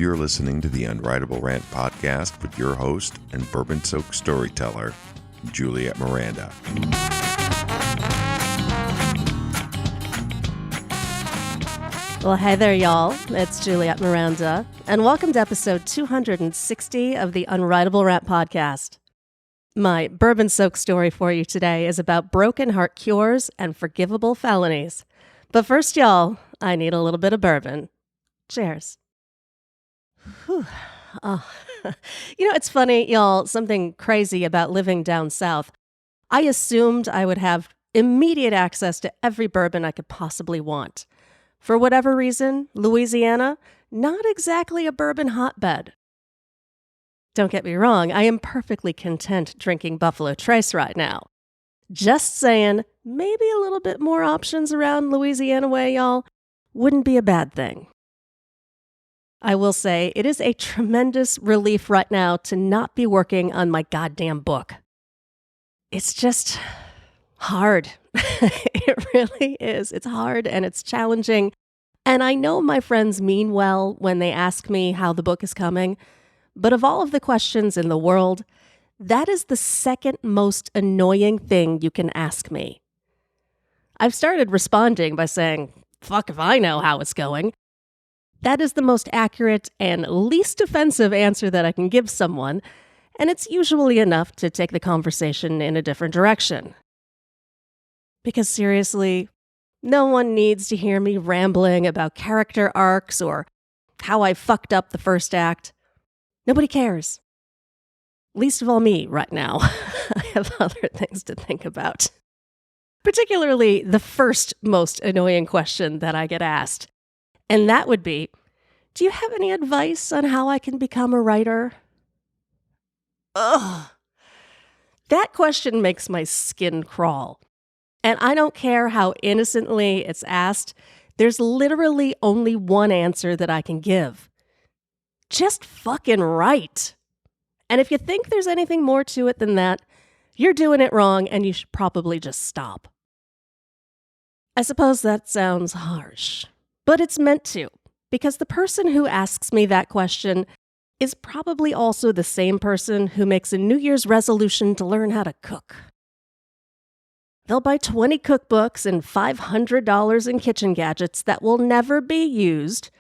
You're listening to the Unwritable Rant podcast with your host and bourbon-soaked storyteller, Juliette Miranda. Well, hey there, y'all. It's Juliette Miranda, and welcome to episode 260 of the Unwritable Rant podcast. My bourbon-soaked story for you today is about broken heart cures and forgivable felonies. But first, y'all, I need a little bit of bourbon. Cheers. Whew. Oh. It's funny, y'all, something crazy about living down south. I assumed I would have immediate access to every bourbon I could possibly want. For whatever reason, Louisiana, not exactly a bourbon hotbed. Don't get me wrong, I am perfectly content drinking Buffalo Trace right now. Just saying, maybe a little bit more options around Louisiana way, y'all, wouldn't be a bad thing. I will say it is a tremendous relief right now to not be working on my goddamn book. It's just hard. It really is. It's hard and it's challenging. And I know my friends mean well when they ask me how the book is coming. But of all of the questions in the world, that is the second most annoying thing you can ask me. I've started responding by saying, fuck if I know how it's going. That is the most accurate and least offensive answer that I can give someone, and it's usually enough to take the conversation in a different direction. Because seriously, no one needs to hear me rambling about character arcs or how I fucked up the first act. Nobody cares. Least of all me right now. I have other things to think about. Particularly the first most annoying question that I get asked. And that would be, do you have any advice on how I can become a writer? Ugh. That question makes my skin crawl. And I don't care how innocently it's asked. There's literally only one answer that I can give. Just fucking write. And if you think there's anything more to it than that, you're doing it wrong and you should probably just stop. I suppose that sounds harsh. But it's meant to, because the person who asks me that question is probably also the same person who makes a New Year's resolution to learn how to cook. They'll buy 20 cookbooks and $500 in kitchen gadgets that will never be used,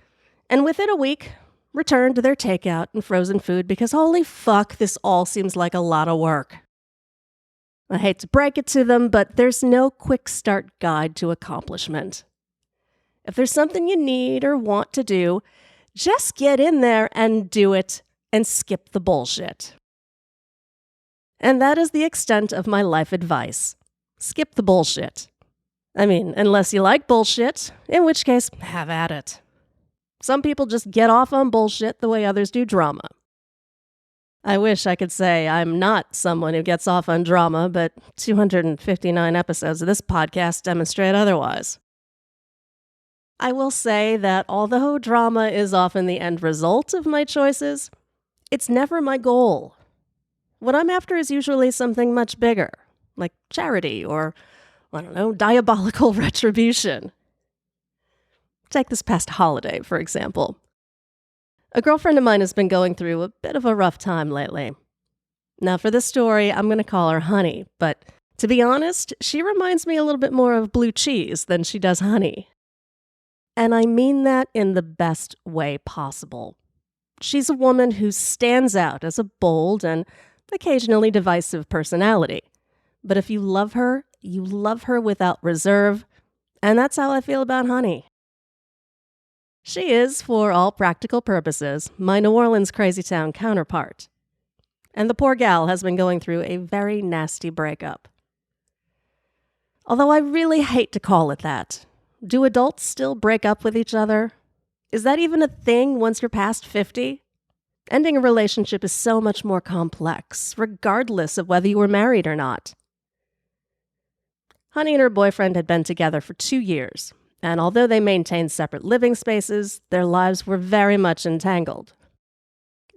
and within a week, return to their takeout and frozen food because holy fuck, this all seems like a lot of work. I hate to break it to them, but there's no quick start guide to accomplishment. If there's something you need or want to do, just get in there and do it and skip the bullshit. And that is the extent of my life advice. Skip the bullshit. I mean, unless you like bullshit, in which case, have at it. Some people just get off on bullshit the way others do drama. I wish I could say I'm not someone who gets off on drama, but 259 episodes of this podcast demonstrate otherwise. I will say that although drama is often the end result of my choices, it's never my goal. What I'm after is usually something much bigger, like charity or, diabolical retribution. Take this past holiday, for example. A girlfriend of mine has been going through a bit of a rough time lately. Now, for this story, I'm going to call her Honey, but to be honest, she reminds me a little bit more of blue cheese than she does honey. And I mean that in the best way possible. She's a woman who stands out as a bold and occasionally divisive personality. But if you love her without reserve, and that's how I feel about Honey. She is, for all practical purposes, my New Orleans Crazytown counterpart. And the poor gal has been going through a very nasty breakup. Although I really hate to call it that. Do adults still break up with each other? Is that even a thing once you're past 50? Ending a relationship is so much more complex, regardless of whether you were married or not. Honey and her boyfriend had been together for 2 years, and although they maintained separate living spaces, their lives were very much entangled.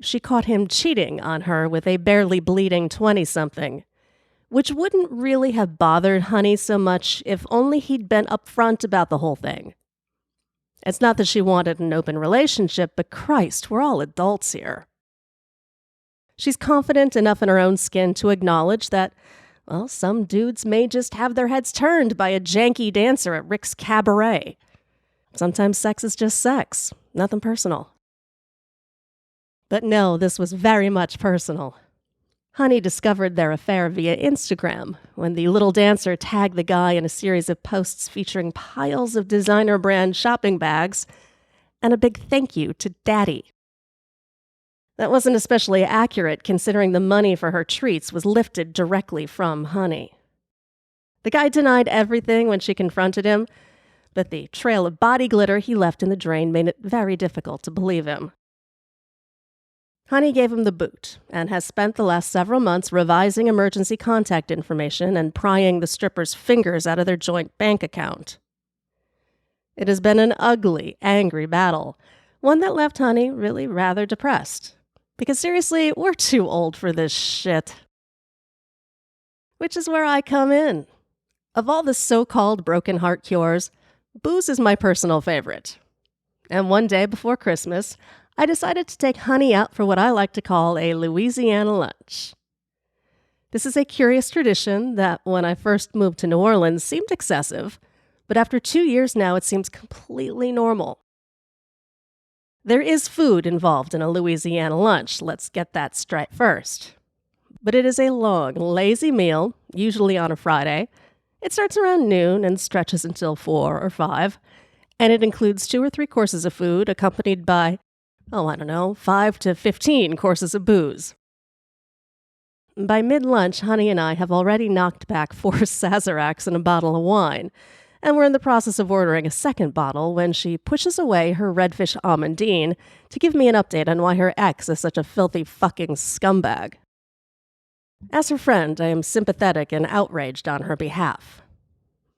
She caught him cheating on her with a barely bleeding 20-something, which wouldn't really have bothered Honey so much if only he'd been upfront about the whole thing. It's not that she wanted an open relationship, but Christ, we're all adults here. She's confident enough in her own skin to acknowledge that, well, some dudes may just have their heads turned by a janky dancer at Rick's Cabaret. Sometimes sex is just sex, nothing personal. But no, this was very much personal. Honey discovered their affair via Instagram when the little dancer tagged the guy in a series of posts featuring piles of designer brand shopping bags and a big thank you to Daddy. That wasn't especially accurate considering the money for her treats was lifted directly from Honey. The guy denied everything when she confronted him, but the trail of body glitter he left in the drain made it very difficult to believe him. Honey gave him the boot and has spent the last several months revising emergency contact information and prying the strippers' fingers out of their joint bank account. It has been an ugly, angry battle, one that left Honey really rather depressed. Because seriously, we're too old for this shit. Which is where I come in. Of all the so-called broken heart cures, booze is my personal favorite. And one day before Christmas, I decided to take Honey out for what I like to call a Louisiana lunch. This is a curious tradition that, when I first moved to New Orleans, seemed excessive, but after 2 years now, it seems completely normal. There is food involved in a Louisiana lunch, let's get that straight first. But it is a long, lazy meal, usually on a Friday. It starts around noon and stretches until 4 or 5, and it includes 2 or 3 courses of food accompanied by 5 to 15 courses of booze. By mid-lunch, Honey and I have already knocked back 4 Sazeracs and a bottle of wine, and we're in the process of ordering a second bottle when she pushes away her redfish almondine to give me an update on why her ex is such a filthy fucking scumbag. As her friend, I am sympathetic and outraged on her behalf.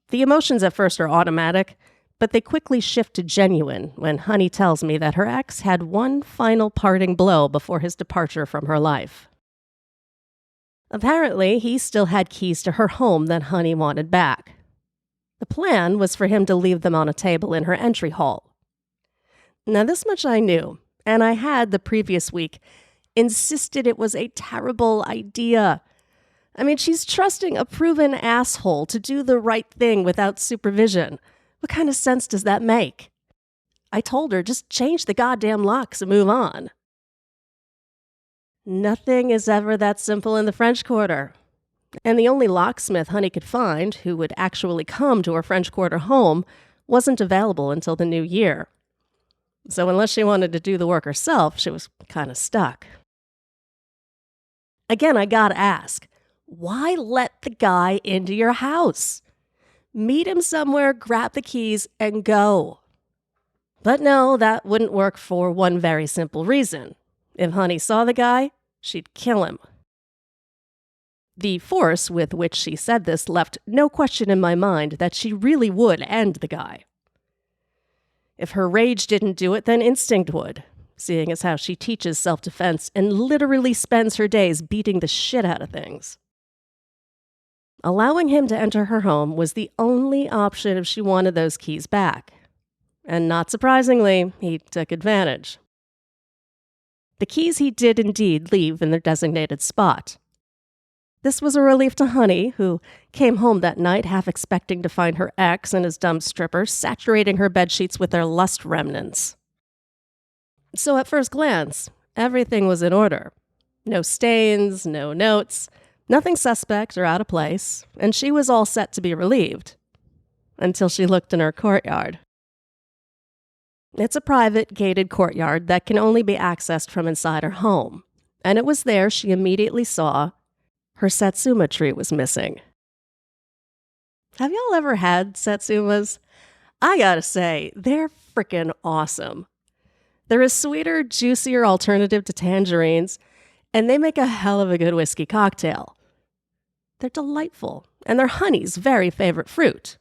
The emotions at first are automatic, but they quickly shift to genuine when Honey tells me that her ex had one final parting blow before his departure from her life. Apparently, he still had keys to her home that Honey wanted back. The plan was for him to leave them on a table in her entry hall. Now, this much I knew, and I had the previous week insisted it was a terrible idea. I mean, she's trusting a proven asshole to do the right thing without supervision. What kind of sense does that make? I told her, just change the goddamn locks and move on. Nothing is ever that simple in the French Quarter. And the only locksmith Honey could find who would actually come to her French Quarter home wasn't available until the new year. So unless she wanted to do the work herself, she was kind of stuck. Again, I gotta ask, why let the guy into your house? Meet him somewhere, grab the keys, and go. But no, that wouldn't work for one very simple reason. If Honey saw the guy, she'd kill him. The force with which she said this left no question in my mind that she really would end the guy. If her rage didn't do it, then instinct would, seeing as how she teaches self-defense and literally spends her days beating the shit out of things. Allowing him to enter her home was the only option if she wanted those keys back. And not surprisingly, he took advantage. The keys he did indeed leave in their designated spot. This was a relief to Honey, who came home that night half expecting to find her ex and his dumb stripper saturating her bedsheets with their lust remnants. So at first glance, everything was in order. No stains, no notes, nothing suspect or out of place, and she was all set to be relieved. Until she looked in her courtyard. It's a private, gated courtyard that can only be accessed from inside her home, and it was there she immediately saw her satsuma tree was missing. Have y'all ever had satsumas? I gotta say, they're freaking awesome. They're a sweeter, juicier alternative to tangerines, and they make a hell of a good whiskey cocktail. They're delightful, and they're Honey's very favorite fruit.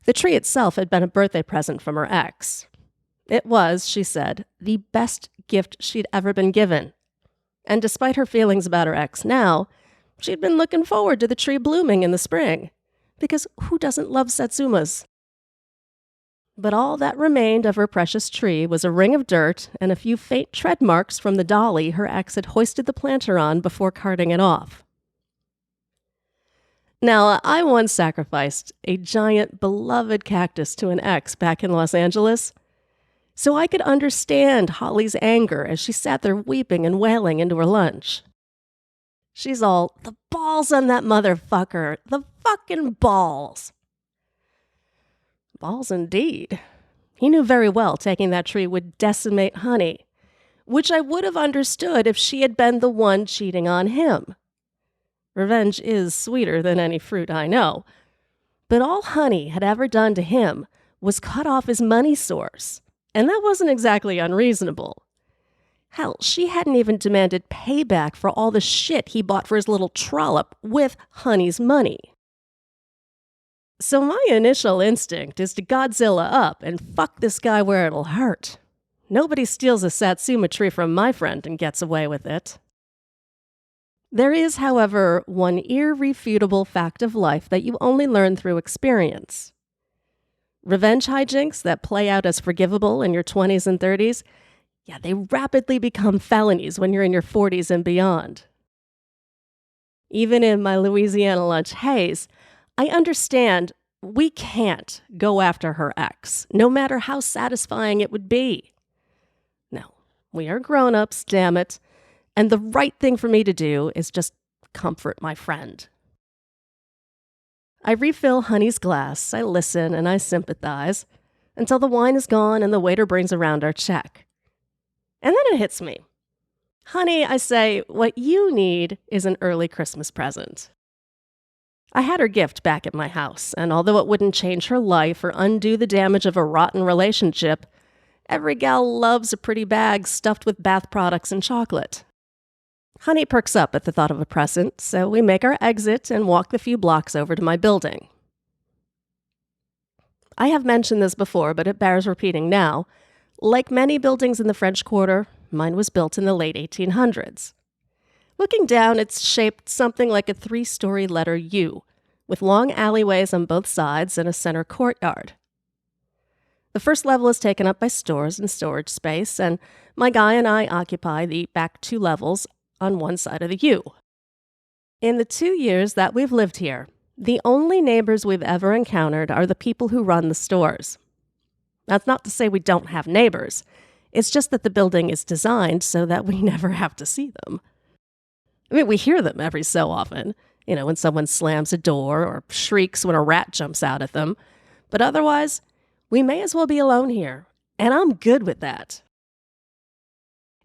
The tree itself had been a birthday present from her ex. It was, she said, the best gift she'd ever been given. And despite her feelings about her ex now, she'd been looking forward to the tree blooming in the spring. Because who doesn't love satsumas? But all that remained of her precious tree was a ring of dirt and a few faint tread marks from the dolly her ex had hoisted the planter on before carting it off. Now, I once sacrificed a giant beloved cactus to an ex back in Los Angeles, so I could understand Holly's anger as she sat there weeping and wailing into her lunch. She's all, "The balls on that motherfucker, the fucking balls." Balls indeed. He knew very well taking that tree would decimate Honey, which I would have understood if she had been the one cheating on him. Revenge is sweeter than any fruit I know, but all Honey had ever done to him was cut off his money source, and that wasn't exactly unreasonable. Hell, she hadn't even demanded payback for all the shit he bought for his little trollop with Honey's money. So my initial instinct is to Godzilla up and fuck this guy where it'll hurt. Nobody steals a satsuma tree from my friend and gets away with it. There is, however, one irrefutable fact of life that you only learn through experience. Revenge hijinks that play out as forgivable in your 20s and 30s, they rapidly become felonies when you're in your 40s and beyond. Even in my Louisiana lunch haze, I understand we can't go after her ex, no matter how satisfying it would be. No, we are grown-ups, damn it, and the right thing for me to do is just comfort my friend. I refill Honey's glass, I listen, and I sympathize until the wine is gone and the waiter brings around our check. And then it hits me. "Honey," I say, "what you need is an early Christmas present." I had her gift back at my house, and although it wouldn't change her life or undo the damage of a rotten relationship, every gal loves a pretty bag stuffed with bath products and chocolate. Honey perks up at the thought of a present, so we make our exit and walk the few blocks over to my building. I have mentioned this before, but it bears repeating now. Like many buildings in the French Quarter, mine was built in the late 1800s. Looking down, it's shaped something like a 3-story letter U, with long alleyways on both sides and a center courtyard. The first level is taken up by stores and storage space, and my guy and I occupy the back 2 levels on one side of the U. In the 2 years that we've lived here, the only neighbors we've ever encountered are the people who run the stores. That's not to say we don't have neighbors. It's just that the building is designed so that we never have to see them. I mean, we hear them every so often, when someone slams a door or shrieks when a rat jumps out at them. But otherwise, we may as well be alone here, and I'm good with that.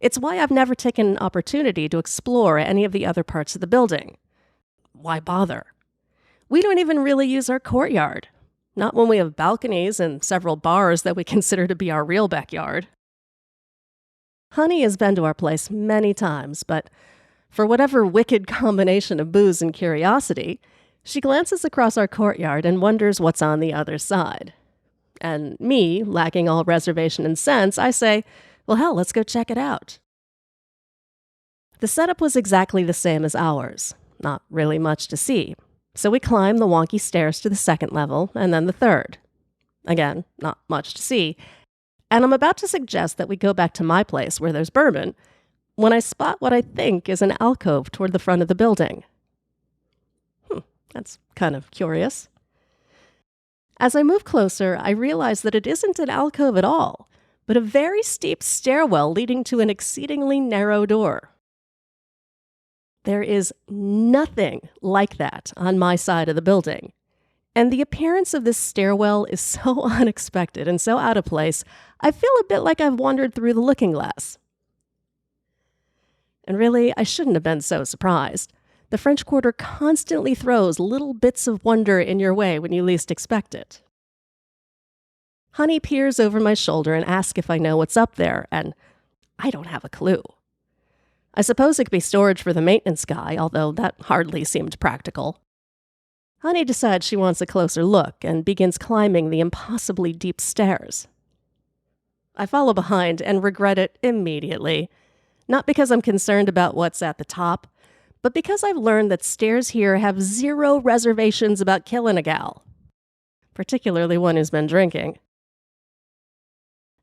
It's why I've never taken an opportunity to explore any of the other parts of the building. Why bother? We don't even really use our courtyard. Not when we have balconies and several bars that we consider to be our real backyard. Honey has been to our place many times, but for whatever wicked combination of booze and curiosity, she glances across our courtyard and wonders what's on the other side. And me, lacking all reservation and sense, I say, "Well, hell, let's go check it out." The setup was exactly the same as ours. Not really much to see. So we climb the wonky stairs to the 2nd level and then the 3rd. Again, not much to see. And I'm about to suggest that we go back to my place where there's bourbon when I spot what I think is an alcove toward the front of the building. That's kind of curious. As I move closer, I realize that it isn't an alcove at all, but a very steep stairwell leading to an exceedingly narrow door. There is nothing like that on my side of the building, and the appearance of this stairwell is so unexpected and so out of place, I feel a bit like I've wandered through the looking glass. And really, I shouldn't have been so surprised. The French Quarter constantly throws little bits of wonder in your way when you least expect it. Honey peers over my shoulder and asks if I know what's up there, and I don't have a clue. I suppose it could be storage for the maintenance guy, although that hardly seemed practical. Honey decides she wants a closer look and begins climbing the impossibly deep stairs. I follow behind and regret it immediately, not because I'm concerned about what's at the top, but because I've learned that stairs here have 0 reservations about killing a gal, particularly one who's been drinking.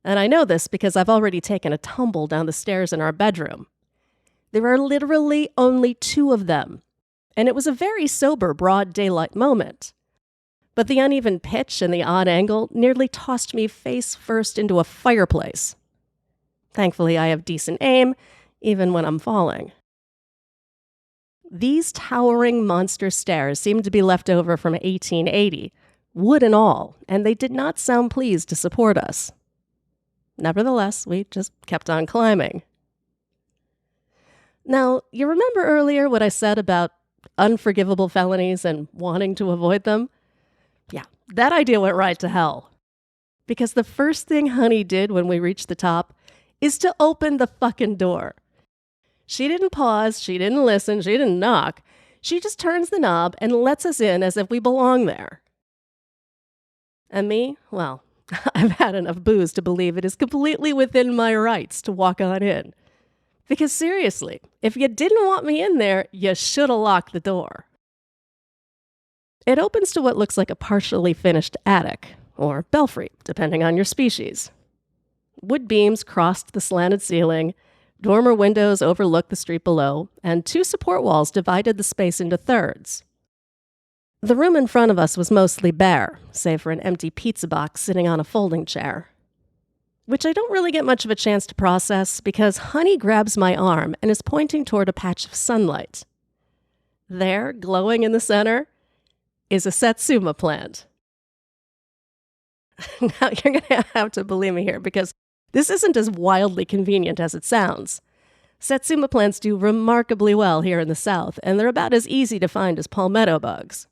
And I know this because I've already taken a tumble down the stairs in our bedroom. There are literally only 2 of them, and it was a very sober broad daylight moment. But the uneven pitch and the odd angle nearly tossed me face first into a fireplace. Thankfully, I have decent aim, even when I'm falling. These towering monster stairs seemed to be left over from 1880, wood and all, and they did not sound pleased to support us. Nevertheless, we just kept on climbing. Now, you remember earlier what I said about unforgivable felonies and wanting to avoid them? Yeah, that idea went right to hell. Because the first thing Honey did when we reached the top is to open the fucking door. She didn't pause, she didn't listen, she didn't knock. She just turns the knob and lets us in as if we belong there. And me? Well, I've had enough booze to believe it is completely within my rights to walk on in. Because seriously, if you didn't want me in there, you should have locked the door. It opens to what looks like a partially finished attic, or belfry, depending on your species. Wood beams crossed the slanted ceiling, dormer windows overlooked the street below, and 2 support walls divided the space into thirds. The room in front of us was mostly bare, save for an empty pizza box sitting on a folding chair. Which I don't really get much of a chance to process because Honey grabs my arm and is pointing toward a patch of sunlight. There, glowing in the center, is a satsuma plant. Now, you're going to have to believe me here because this isn't as wildly convenient as it sounds. Satsuma plants do remarkably well here in the South, and they're about as easy to find as palmetto bugs.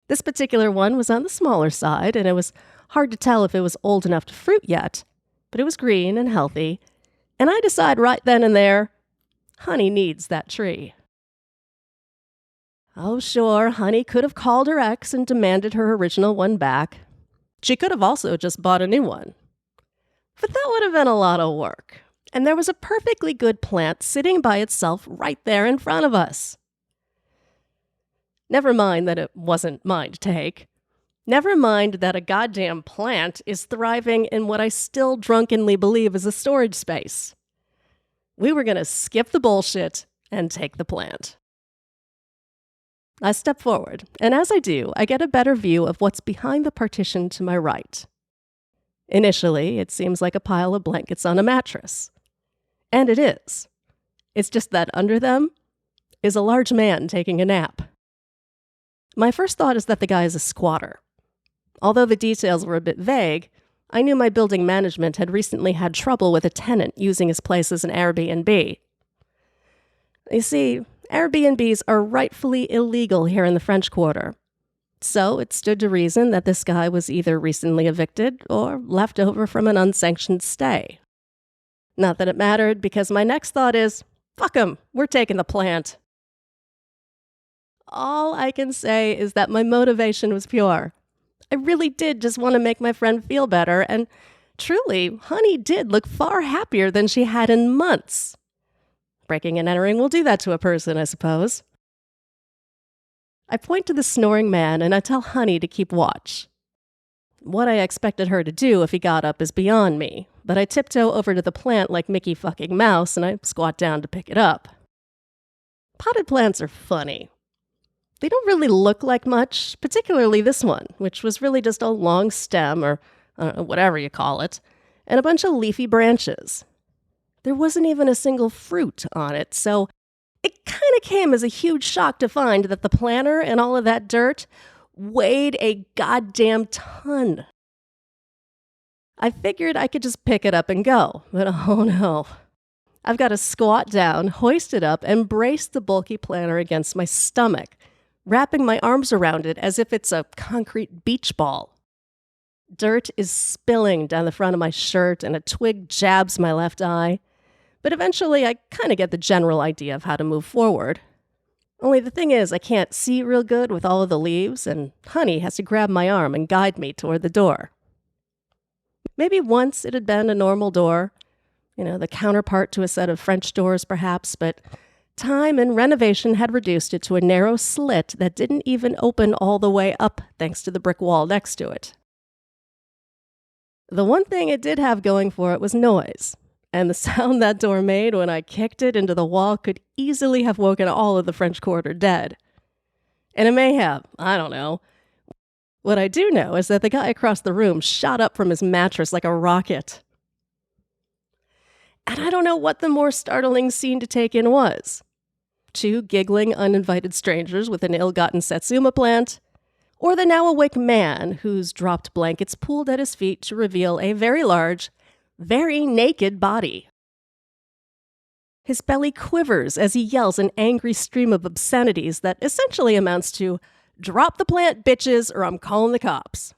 This particular one was on the smaller side, and it was hard to tell if it was old enough to fruit yet, but it was green and healthy, and I decide right then and there, Honey needs that tree. Oh, sure, Honey could have called her ex and demanded her original one back. She could have also just bought a new one. But that would have been a lot of work, and there was a perfectly good plant sitting by itself right there in front of us. Never mind that it wasn't mine to take. Never mind that a goddamn plant is thriving in what I still drunkenly believe is a storage space. We were going to skip the bullshit and take the plant. I step forward, and as I do, I get a better view of what's behind the partition to my right. Initially, it seems like a pile of blankets on a mattress. And it is. It's just that under them is a large man taking a nap. My first thought is that the guy is a squatter. Although the details were a bit vague, I knew my building management had recently had trouble with a tenant using his place as an Airbnb. You see, Airbnbs are rightfully illegal here in the French Quarter. So it stood to reason that this guy was either recently evicted or left over from an unsanctioned stay. Not that it mattered, because my next thought is, fuck him, we're taking the plant. All I can say is that my motivation was pure. I really did just want to make my friend feel better, and truly, Honey did look far happier than she had in months. Breaking and entering will do that to a person, I suppose. I point to the snoring man and I tell Honey to keep watch. What I expected her to do if he got up is beyond me, but I tiptoe over to the plant like Mickey fucking Mouse and I squat down to pick it up. Potted plants are funny. They don't really look like much, particularly this one, which was really just a long stem or whatever you call it, and a bunch of leafy branches. There wasn't even a single fruit on it, so it kind of came as a huge shock to find that the planter and all of that dirt weighed a goddamn ton. I figured I could just pick it up and go, but oh no. I've got to squat down, hoist it up, and brace the bulky planter against my stomach, wrapping my arms around it as if it's a concrete beach ball. Dirt is spilling down the front of my shirt, and a twig jabs my left eye. But eventually, I kind of get the general idea of how to move forward. Only the thing is, I can't see real good with all of the leaves, and Honey has to grab my arm and guide me toward the door. Maybe once it had been a normal door, the counterpart to a set of French doors perhaps, but time and renovation had reduced it to a narrow slit that didn't even open all the way up thanks to the brick wall next to it. The one thing it did have going for it was noise, and the sound that door made when I kicked it into the wall could easily have woken all of the French Quarter dead. And it may have, I don't know. What I do know is that the guy across the room shot up from his mattress like a rocket. And I don't know what the more startling scene to take in was. 2 giggling, uninvited strangers with an ill-gotten satsuma plant, or the now-awake man whose dropped blankets pooled at his feet to reveal a very large, very naked body. His belly quivers as he yells an angry stream of obscenities that essentially amounts to, "Drop the plant, bitches, or I'm calling the cops."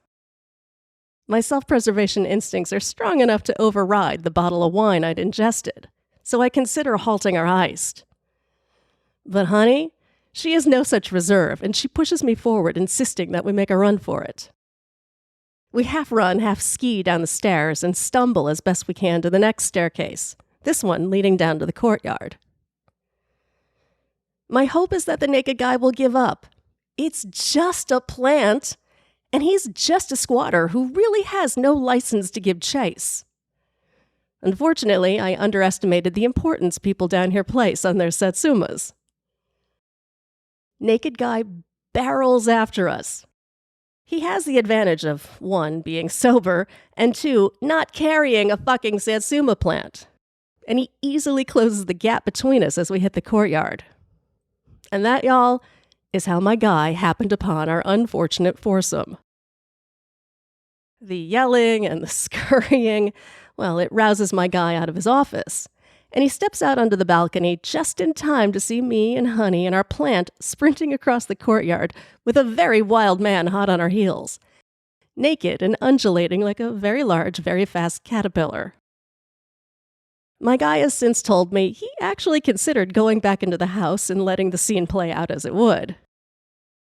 My self-preservation instincts are strong enough to override the bottle of wine I'd ingested, so I consider halting our heist. But honey, she has no such reserve, and she pushes me forward, insisting that we make a run for it. We half run, half ski down the stairs and stumble as best we can to the next staircase, this one leading down to the courtyard. My hope is that the naked guy will give up. It's just a plant, and he's just a squatter who really has no license to give chase. Unfortunately, I underestimated the importance people down here place on their satsumas. Naked guy barrels after us. He has the advantage of, 1, being sober, and 2, not carrying a fucking satsuma plant. And he easily closes the gap between us as we hit the courtyard. And that, y'all, is how my guy happened upon our unfortunate foursome. The yelling and the scurrying, well, it rouses my guy out of his office. And he steps out onto the balcony just in time to see me and Honey and our plant sprinting across the courtyard with a very wild man hot on our heels, naked and undulating like a very large, very fast caterpillar. My guy has since told me he actually considered going back into the house and letting the scene play out as it would.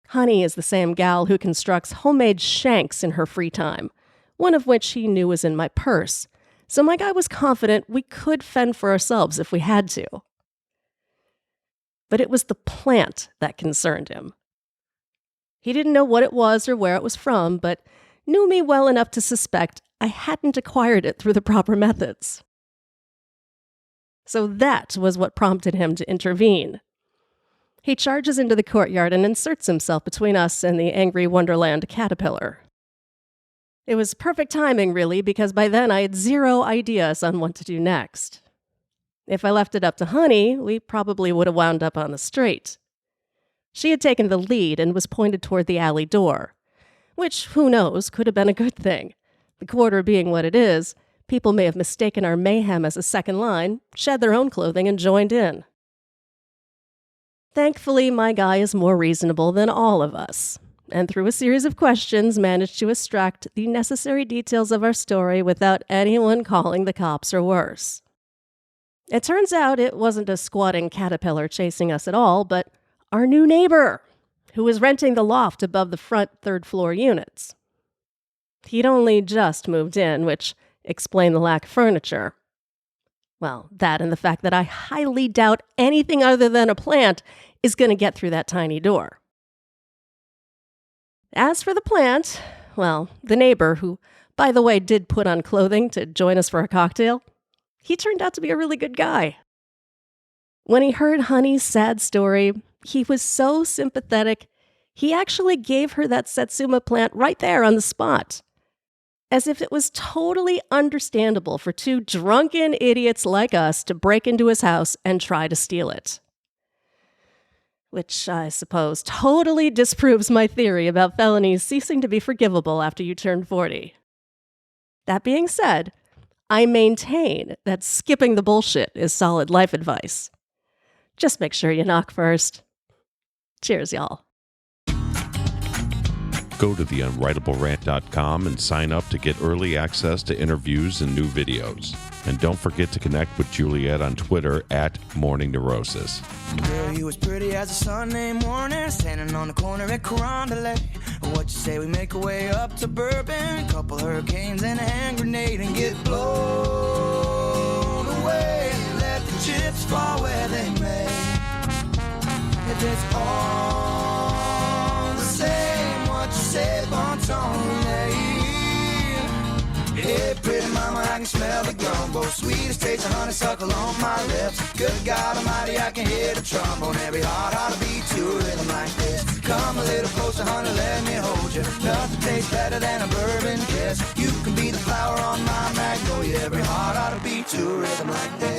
Honey is the same gal who constructs homemade shanks in her free time, one of which he knew was in my purse. So my guy was confident we could fend for ourselves if we had to. But it was the plant that concerned him. He didn't know what it was or where it was from, but knew me well enough to suspect I hadn't acquired it through the proper methods. So that was what prompted him to intervene. He charges into the courtyard and inserts himself between us and the angry wonderland caterpillar. It was perfect timing, really, because by then I had zero ideas on what to do next. If I left it up to Honey, we probably would have wound up on the street. She had taken the lead and was pointed toward the alley door, which, who knows, could have been a good thing. The quarter being what it is, people may have mistaken our mayhem as a second line, shed their own clothing, and joined in. Thankfully, my guy is more reasonable than all of us, and through a series of questions managed to extract the necessary details of our story without anyone calling the cops or worse. It turns out it wasn't a squatting caterpillar chasing us at all, but our new neighbor, who was renting the loft above the front third-floor units. He'd only just moved in, which explained the lack of furniture. Well, that and the fact that I highly doubt anything other than a plant is going to get through that tiny door. As for the plant, well, the neighbor, who, by the way, did put on clothing to join us for a cocktail, he turned out to be a really good guy. When he heard Honey's sad story, he was so sympathetic, he actually gave her that satsuma plant right there on the spot, as if it was totally understandable for 2 drunken idiots like us to break into his house and try to steal it. Which, I suppose, totally disproves my theory about felonies ceasing to be forgivable after you turn 40. That being said, I maintain that skipping the bullshit is solid life advice. Just make sure you knock first. Cheers, y'all. Go to theunwritablrant.com and sign up to get early access to interviews and new videos. And don't forget to connect with Juliette on Twitter @MorningNeurosis. Girl, you as pretty as a Sunday morning, standing on the corner at Carondelet. What you say we make our way up to Bourbon, a couple hurricanes and a hand grenade, and get blown away. Let the chips fall where they may. If it's all the same, what you say, bon ton, hey, smell the gumbo. Sweetest taste of honeysuckle on my lips. Good God Almighty, I can hear the trombone. Every heart ought to beat to a rhythm like this. Come a little closer, honey, let me hold you. Nothing tastes better than a bourbon kiss. You can be the flower on my magnolia. Every heart ought to beat to a rhythm like this.